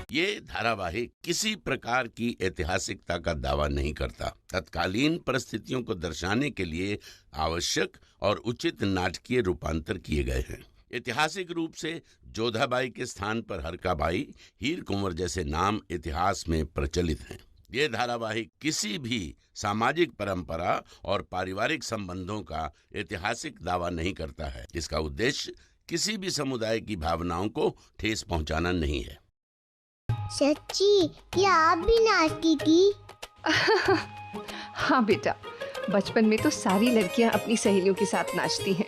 ये धारावाहिक किसी प्रकार की ऐतिहासिकता का दावा नहीं करता। तत्कालीन परिस्थितियों को दर्शाने के लिए आवश्यक और उचित नाटकीय रूपांतर किए गए हैं। ऐतिहासिक रूप से जोधाबाई के स्थान पर हरकाबाई, हीर कुंवर जैसे नाम इतिहास में प्रचलित हैं। ये धारावाहिक किसी भी सामाजिक परंपरा और पारिवारिक संबंधों का ऐतिहासिक दावा नहीं करता है। इसका उद्देश्य किसी भी समुदाय की भावनाओं को ठेस पहुंचाना नहीं है। सच्ची, क्या आप भी नाचती थी? हाँ बेटा, बचपन में तो सारी लड़कियां अपनी सहेलियों के साथ नाचती हैं।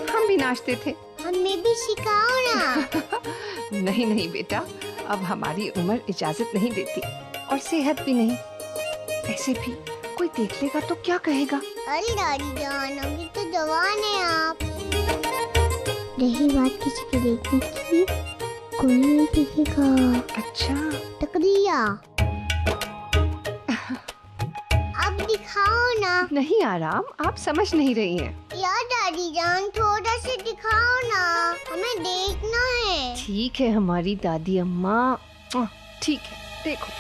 हम भी नाचते थे। हमें भी सिखाओ ना। नहीं नहीं बेटा, अब हमारी उम्र इजाजत नहीं देती और सेहत भी नहीं। ऐसे भी कोई देख लेगा तो क्या कहेगा? अरे दादी जान, अभी तो जवान है आप। रही बात किसी के देखने की, कोई नहीं देखेगा। अच्छा, तकरिया अब दिखाओ ना। नहीं आराम, आप समझ नहीं रही हैं। यार दादी जान, थोड़ा से दिखाओ ना, हमें देखना है। ठीक है हमारी दादी अम्मा, ठीक है, देखो।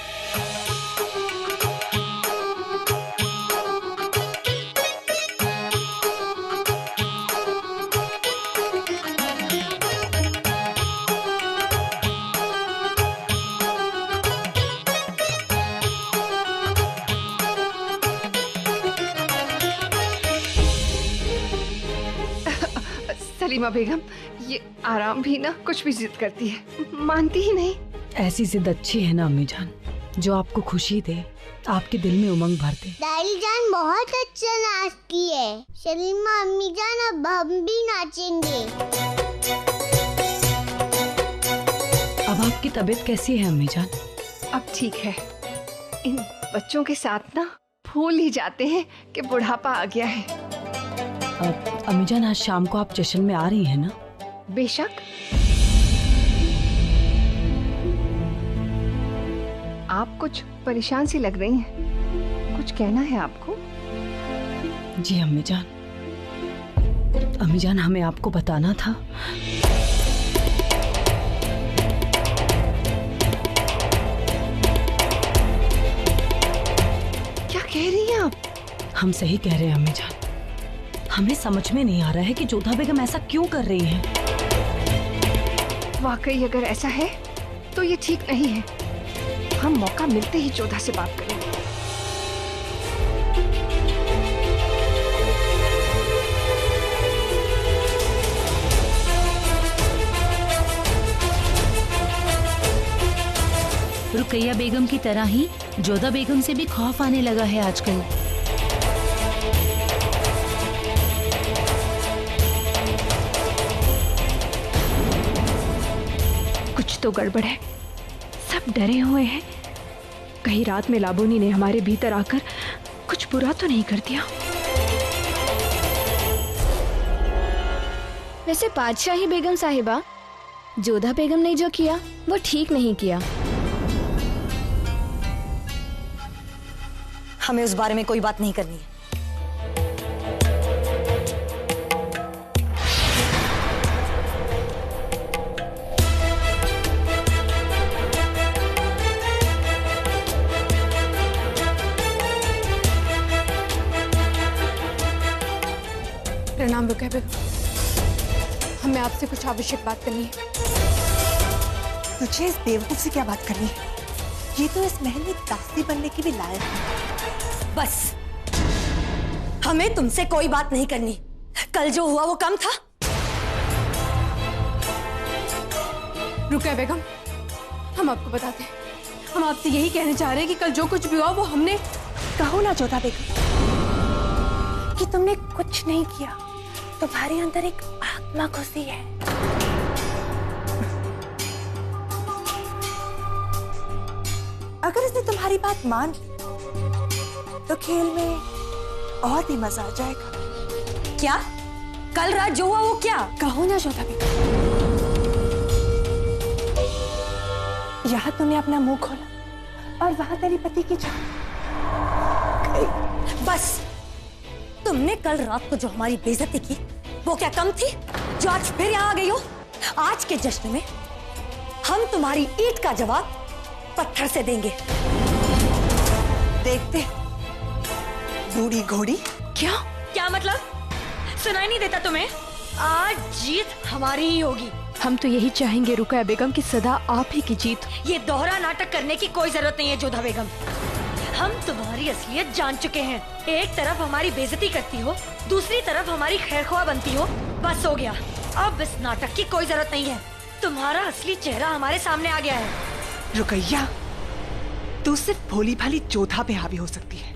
सलीमा बेगम, ये आराम भी ना कुछ भी जिद करती है, मानती ही नहीं। ऐसी जिद अच्छी है ना अम्मी जान, जो आपको खुशी दे, आपके दिल में उमंग भर दे। दादी जान बहुत अच्छा नाचती है। सलीमा अम्मी जान, अब हम भी नाचेंगे। अब आपकी तबीयत कैसी है अम्मी जान? अब ठीक है। इन बच्चों के साथ ना भूल ही जाते हैं कि बुढ़ापा आ गया है। अम्मी जान, आज शाम को आप जश्न में आ रही हैं ना? बेशक। आप कुछ परेशान सी लग रही हैं, कुछ कहना है आपको? जी अम्मी जान, अम्मी जान हमें आपको बताना था। क्या कह रही हैं आप? हम सही कह रहे हैं अम्मी जान, हमें समझ में नहीं आ रहा है कि जोधा बेगम ऐसा क्यों कर रही हैं। वाकई अगर ऐसा है तो ये ठीक नहीं है। हम मौका मिलते ही जोधा से बात करेंगे। रुकैया बेगम की तरह ही जोधा बेगम से भी खौफ आने लगा है आजकल। कुछ तो गड़बड़ है, सब डरे हुए हैं। कहीं रात में लाबोनी ने हमारे भीतर आकर कुछ बुरा तो नहीं कर दिया। वैसे पातशाही बेगम साहिबा, जोधा बेगम ने जो किया वो ठीक नहीं किया। हमें उस बारे में कोई बात नहीं करनी है। प्रणाम रुकैया बेगम, हमें आपसे कुछ आवश्यक बात करनी है। तुझे इस बेवकूफ से क्या बात करनी है? ये तो इस महल में दासी बनने की भी लायक है। बस, हमें तुमसे कोई बात नहीं करनी। कल जो हुआ वो कम था। रुकैया बेगम, हम आपको बताते हैं, हम आपसे यही कहने चाह रहे हैं कि कल जो कुछ भी हुआ वो हमने। कहो ना जोधा बेगम कि तुमने कुछ नहीं किया। तुम्हारे अंदर एक आत्मा घुसी है। अगर इसने तुम्हारी बात मान ली तो खेल में और भी मजा आ जाएगा। क्या? कल रात जो हुआ वो क्या? कहो ना जोधा बेगम। यहाँ तुमने अपना मुंह खोला और वहां तेरे पति की जान गई। बस तुमने कल रात को जो हमारी बेइज्जती की वो क्या कम थी जो आज फिर यहाँ आ गई हो? आज के जश्न में हम तुम्हारी ईंट का जवाब पत्थर से देंगे। देखते बूढ़ी घोड़ी। क्या मतलब? सुनाई नहीं देता तुम्हें? आज जीत हमारी ही होगी। हम तो यही चाहेंगे रुकया बेगम कि सदा आप ही की जीत। ये दोहरा नाटक करने की कोई जरूरत नहीं है जोधा बेगम। हम तुम्हारी असलियत जान चुके हैं। एक तरफ हमारी बेइज्जती करती हो, दूसरी तरफ हमारी खैरख्वाह बनती हो। बस हो गया, अब इस नाटक की कोई जरूरत नहीं है। तुम्हारा असली चेहरा हमारे सामने आ गया है। रुकैया, तू सिर्फ भोली भाली जोधा पे हावी हो सकती है,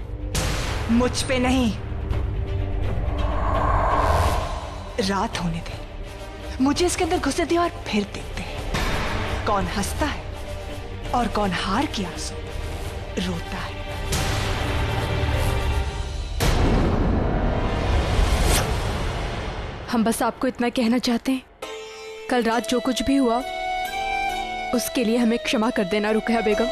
मुझ पे नहीं। रात होने दे, मुझे इसके अंदर घुसे दे और फिर देखते हैं कौन हंसता है और कौन हार के आंसू रोता है। हम बस आपको इतना कहना चाहते हैं, कल रात जो कुछ भी हुआ उसके लिए हमें क्षमा कर देना रुकया बेगम।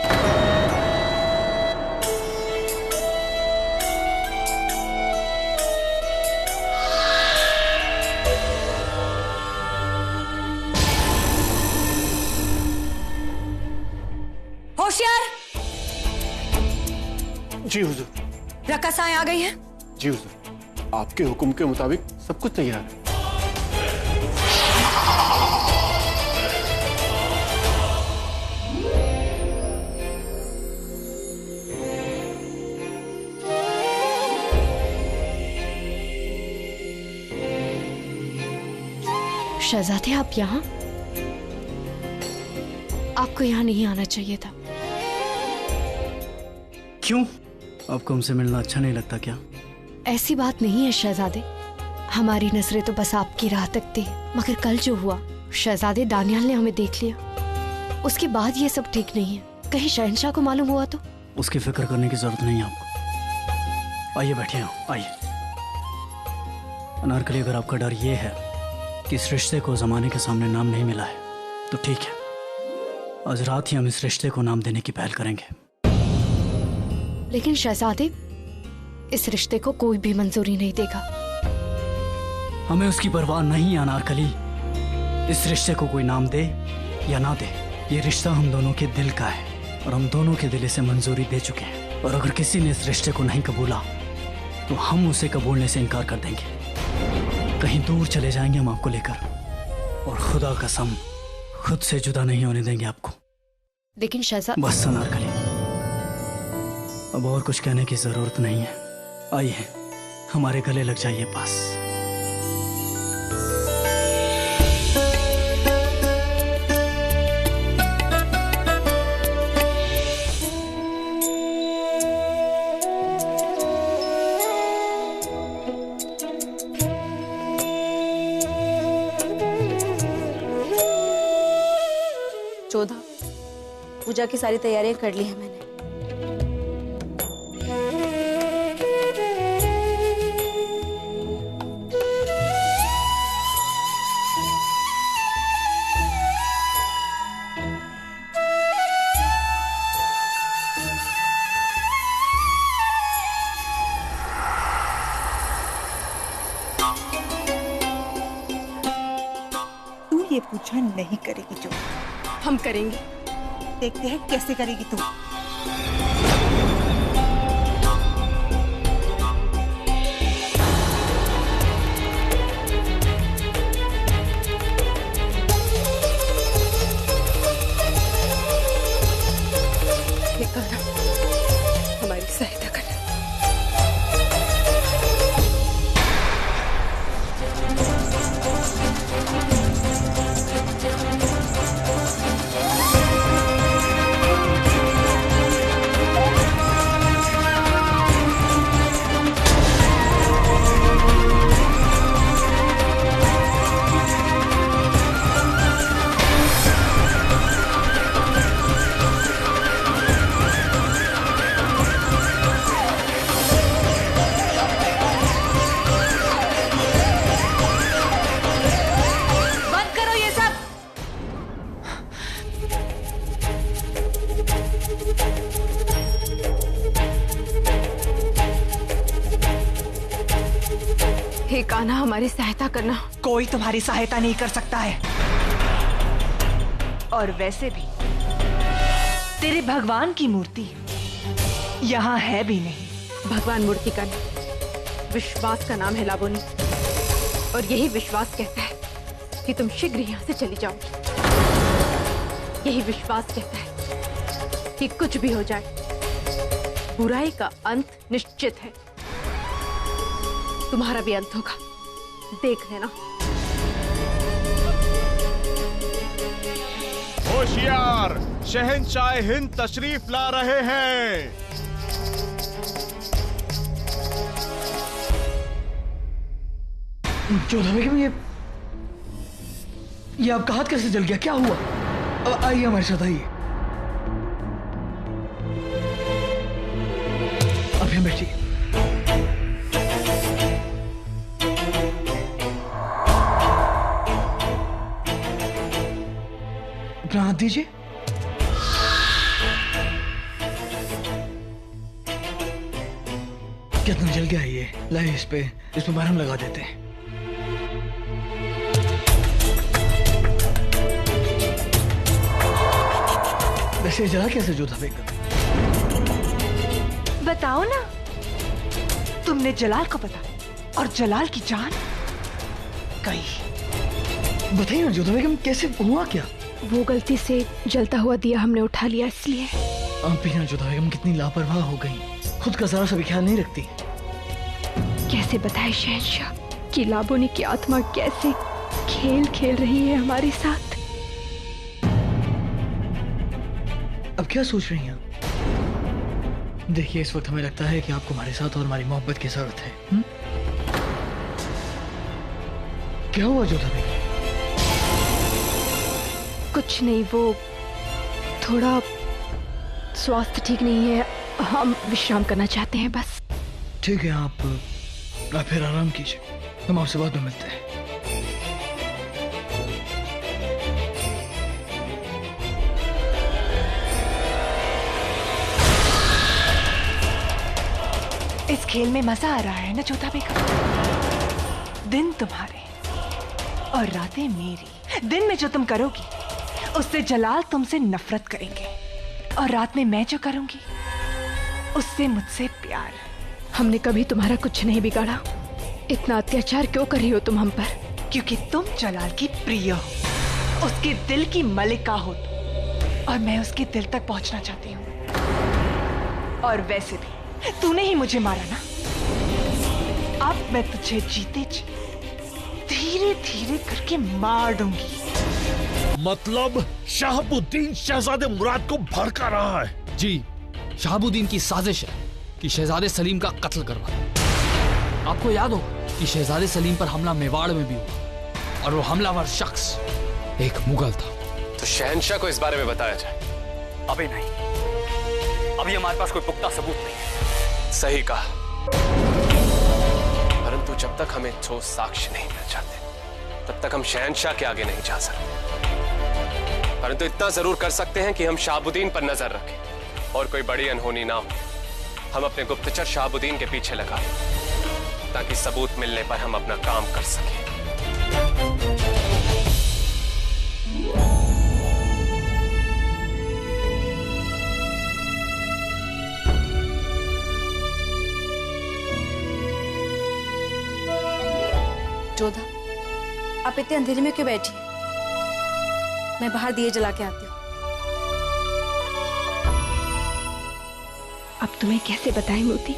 होशियार। जी हुजूर। रकासाएं आ गई हैं? जी हुजूर, आपके हुक्म के मुताबिक सब कुछ तैयार है। शहजादे, आप यहाँ? आपको यहाँ नहीं आना चाहिए था। क्यों? आपको हमसे मिलना अच्छा नहीं लगता क्या? ऐसी बात नहीं है शहजादे, हमारी नजरें तो बस आपकी राह तकती है। मगर कल जो हुआ, शहजादे दानियाल ने हमें देख लिया, उसके बाद ये सब ठीक नहीं है। कहीं शहंशाह को मालूम हुआ तो? उसकी फिक्र करने की जरूरत नहीं है आपको। आइए बैठिए, आइए। अनारकली, अगर आपका डर ये है कि इस रिश्ते को जमाने के सामने नाम नहीं मिला है तो ठीक है, आज रात ही हम इस रिश्ते को नाम देने की पहल करेंगे। लेकिन शहजादे, इस रिश्ते को कोई भी मंजूरी नहीं देगा। हमें उसकी परवाह नहीं अनारकली। इस रिश्ते को कोई नाम दे या ना दे, ये रिश्ता हम दोनों के दिल का है और हम दोनों के दिल से मंजूरी दे चुके हैं। और अगर किसी ने इस रिश्ते को नहीं कबूला तो हम उसे कबूलने से इनकार कर देंगे। कहीं दूर चले जाएंगे हम आपको लेकर, और खुदा कसम खुद से जुदा नहीं होने देंगे आपको। लेकिन शहजाद, बस अनारकली, अब और कुछ कहने की जरूरत नहीं है। आइए, हमारे गले लग जाइए पास। जोधा, पूजा की सारी तैयारियां कर ली है मैंने। तू ये पूजा नहीं करेगी जो? हम करेंगे। देखते हैं कैसे करेगी तू। निकाला हमारी सहायता करना। हमारी सहायता करना। कोई तुम्हारी सहायता नहीं कर सकता है। और वैसे भी तेरे भगवान की मूर्ति यहाँ है भी नहीं। भगवान मूर्ति का नाम विश्वास का नाम है लाबोनी, और यही विश्वास कहता है कि तुम शीघ्र यहाँ से चली जाओगी। यही विश्वास कहता है कि कुछ भी हो जाए, बुराई का अंत निश्चित है। तुम्हारा भी अंत होगा, देख लेना। होशियार, शहंशाह हिंद तशरीफ ला रहे हैं। जोधा बेगम, ये आपका हाथ कैसे जल गया? क्या हुआ? आइए हमारे साथ आइए। आप यहाँ बैठिए। अपना हाथ दीजिए। कितना जल गया ये? लाइए इस पे मरहम लगा देते हैं। वैसे जला कैसे जोधा बेगम? बताओ ना, तुमने जलाल को पता और जलाल की जान गई। बताइए ना जोधा बेगम, कैसे हुआ क्या? वो गलती से जलता हुआ दिया हमने उठा लिया, इसलिए। आप भी ना जोधा बेगम कितनी लापरवाह हो गई, खुद का जरा सा भी ख्याल नहीं रखती। कैसे बताए शहंशाह कि लाबोनी की आत्मा कैसे खेल खेल रही है हमारे साथ। अब क्या सोच रही हैं? देखिए, इस वक्त हमें लगता है कि आपको हमारे साथ और हमारी मोहब्बत की जरूरत है। क्या हुआ जोधा बेगम? कुछ नहीं, वो थोड़ा स्वास्थ्य ठीक नहीं है, हम विश्राम करना चाहते हैं बस। ठीक है, आप फिर आराम कीजिए, हम आपसे बाद में मिलते हैं। इस खेल में मजा आ रहा है ना जोधा बेगम? दिन तुम्हारे और रातें मेरी। दिन में जो तुम करोगी उससे जलाल तुमसे नफरत करेंगे, और रात में मैं जो करूंगी उससे मुझसे प्यार। हमने कभी तुम्हारा कुछ नहीं बिगाड़ा, इतना अत्याचार क्यों कर रही हो तुम हम पर? क्योंकि तुम जलाल की प्रिय हो, उसके दिल की मलिका हो, और मैं उसके दिल तक पहुंचना चाहती हूँ। और वैसे भी तूने ही मुझे मारा ना, अब मैं तुझे जीते जी धीरे धीरे करके मार दूंगी। मतलब शहाबुद्दीन शहजादे मुराद को भड़का रहा है? जी, शहाबुद्दीन की साजिश है कि शहजादे सलीम का कत्ल करवाए। आपको याद हो कि शहजादे सलीम पर हमला मेवाड़ में भी हुआ, और वो हमलावर शख्स एक मुगल था। तो शहंशाह को इस बारे में बताया जाए? अभी नहीं, अभी हमारे पास कोई पुख्ता सबूत नहीं है। सही कहा, परंतु जब तक हमें ठोस साक्ष्य नहीं मिल जाते तब तक हम शहंशाह के आगे नहीं जा सकते। परंतु इतना जरूर कर सकते हैं कि हम शहाबुद्दीन पर नजर रखें, और कोई बड़ी अनहोनी ना हो, हम अपने गुप्तचर शहाबुद्दीन के पीछे लगाएं, ताकि सबूत मिलने पर हम अपना काम कर सकें। जोधा, आप इतने अंधेरे में क्यों बैठी? मैं बाहर दिए जला के आती हूँ। अब तुम्हें कैसे बताएं मोती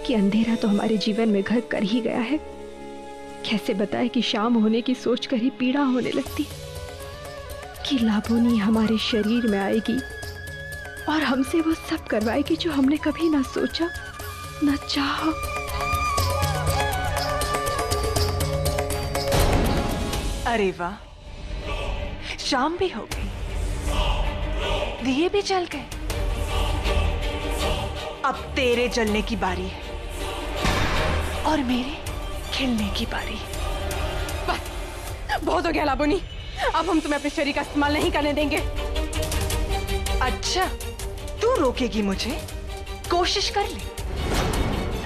कि अंधेरा तो हमारे जीवन में घर कर ही गया है। कैसे बताएं कि शाम होने की सोचकर ही पीड़ा होने लगती, कि लाबोनी हमारे शरीर में आएगी और हमसे वो सब करवाएगी जो हमने कभी ना सोचा ना चाहा। अरे वाह, शाम भी हो गई, दिए भी जल गए। अब तेरे जलने की बारी है और मेरे खिलने की बारी। बस बहुत हो गया लाबोनी, अब हम तुम्हें अपने शरीर का इस्तेमाल नहीं करने देंगे। अच्छा, तू रोकेगी मुझे? कोशिश कर ले,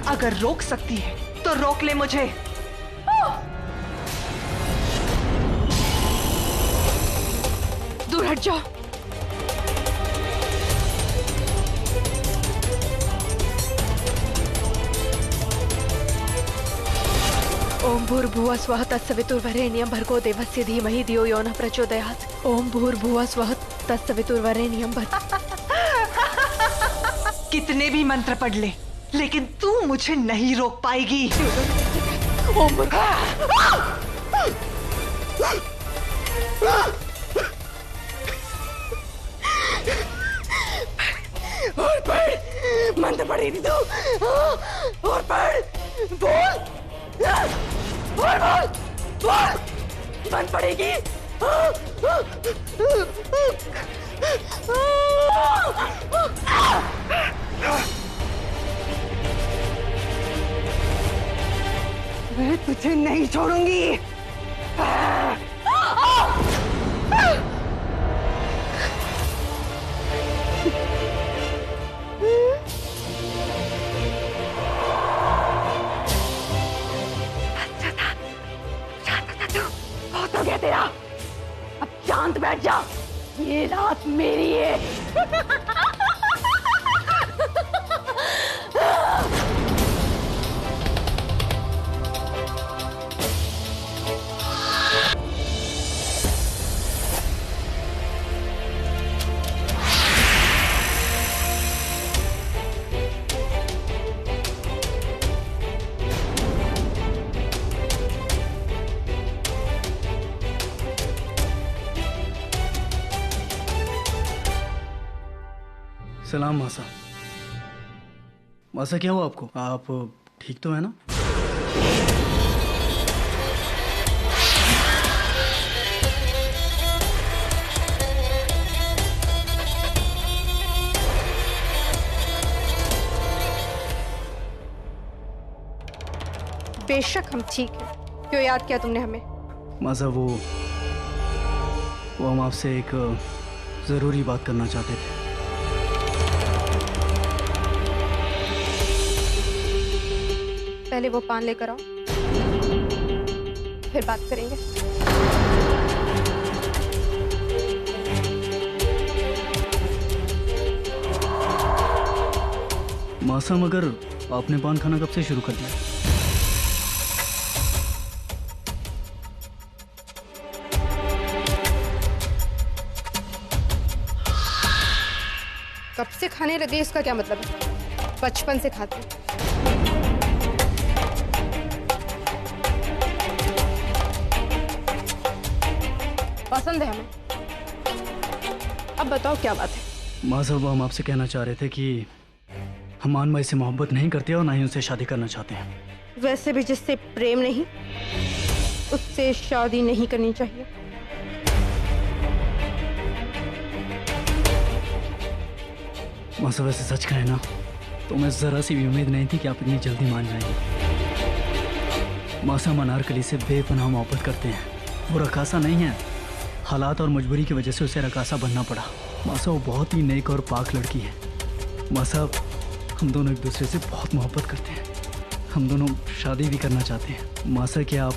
अगर रोक सकती है तो रोक ले मुझे। दूर हट जाओ। ओम भूर्भुवः स्वः तत्सवितुर्वरेण्यं भर्गो देवस्य धीमहि धियो यो नः प्रचोदयात्। ओम भूर्भुवः स्वः तत्सवितुर्वरेण्यं कितने भी मंत्र पढ़ ले, लेकिन तू मुझे नहीं रोक पाएगी। ओम और पढ़, मंत्र पढ़ेगी तू। और पढ़, बोल बोल बोल बोल, मंत्र पढ़ेगी। मैं तुझे नहीं छोड़ूंगी। बहुत हो गया तेरा, अब शांत बैठ जा। ये रात मेरी है। सलाम मासा। मासा क्या हुआ आपको? आप ठीक तो है ना? बेशक हम ठीक हैं। क्यों याद किया तुमने हमें? मासा वो हम आपसे एक जरूरी बात करना चाहते थे। पहले वो पान लेकर आओ, फिर बात करेंगे। मासा मगर आपने पान खाना कब से शुरू कर दिया? कब से खाने लगे इसका क्या मतलब है? बचपन से खाते हैं। पसंद है हमें। अब बताओ क्या बात है? माँ साहब हम आपसे कहना चाह रहे थे कि हम मान भाई से मोहब्बत नहीं करते और ना ही उनसे शादी करना चाहते हैं। वैसे भी जिससे प्रेम नहीं उससे शादी नहीं करनी चाहिए। माँ साहब वैसे सच कहे ना तो मैं जरा सी भी उम्मीद नहीं थी कि आप इतनी जल्दी मान जाएंगे। माँ साहब अनारकली से बेपनाह मोहब्बत करते हैं। वो रकासा नहीं है, हालात और मजबूरी की वजह से उसे रकासा बनना पड़ा। माँ साहब वो बहुत ही नेक और पाक लड़की है। माँ साहब हम दोनों एक दूसरे से बहुत मोहब्बत करते हैं। हम दोनों शादी भी करना चाहते हैं। माँ साहब क्या आप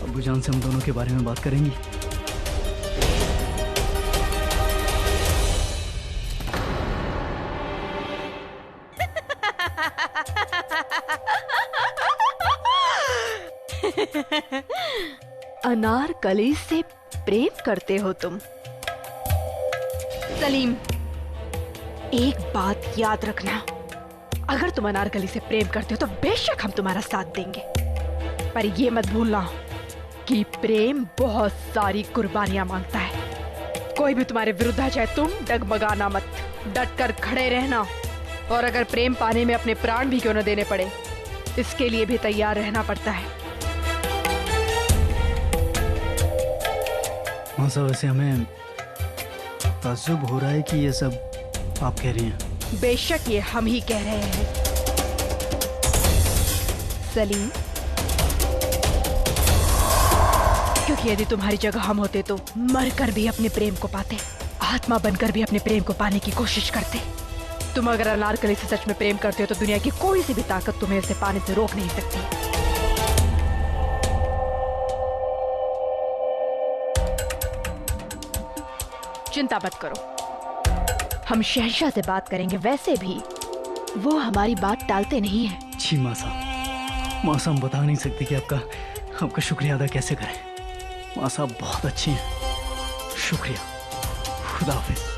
अब्बू जान से हम दोनों के बारे में बात करेंगी? अनारकली से प्रेम करते हो तुम? सलीम, एक बात याद रखना, अगर तुम अनारकली से प्रेम करते हो तो बेशक हम तुम्हारा साथ देंगे, पर ये मत भूलना कि प्रेम बहुत सारी कुर्बानियां मांगता है। कोई भी तुम्हारे विरुद्ध आ जाए तुम डगमगाना मत, डट कर खड़े रहना, और अगर प्रेम पाने में अपने प्राण भी क्यों न देने पड़े इसके लिए भी तैयार रहना पड़ता है। हाँ सर, वैसे हमें ताज्जुब हो रहा है कि ये सब आप कह रही हैं। बेशक ये हम ही कह रहे हैं सलीम, क्योंकि यदि तुम्हारी जगह हम होते तो मरकर भी अपने प्रेम को पाते, आत्मा बनकर भी अपने प्रेम को पाने की कोशिश करते। तुम अगर अनारकली से सच में प्रेम करते हो तो दुनिया की कोई सी भी ताकत तुम्हें उसे पाने से रोक नहीं सकती। चिंता मत करो, हम शहंशाह से बात करेंगे। वैसे भी वो हमारी बात टालते नहीं है। जी माँ साहब हम बता नहीं सकते कि आपका शुक्रिया अदा कैसे करें। माँ साहब बहुत अच्छी हैं। शुक्रिया। खुदा हाफिज।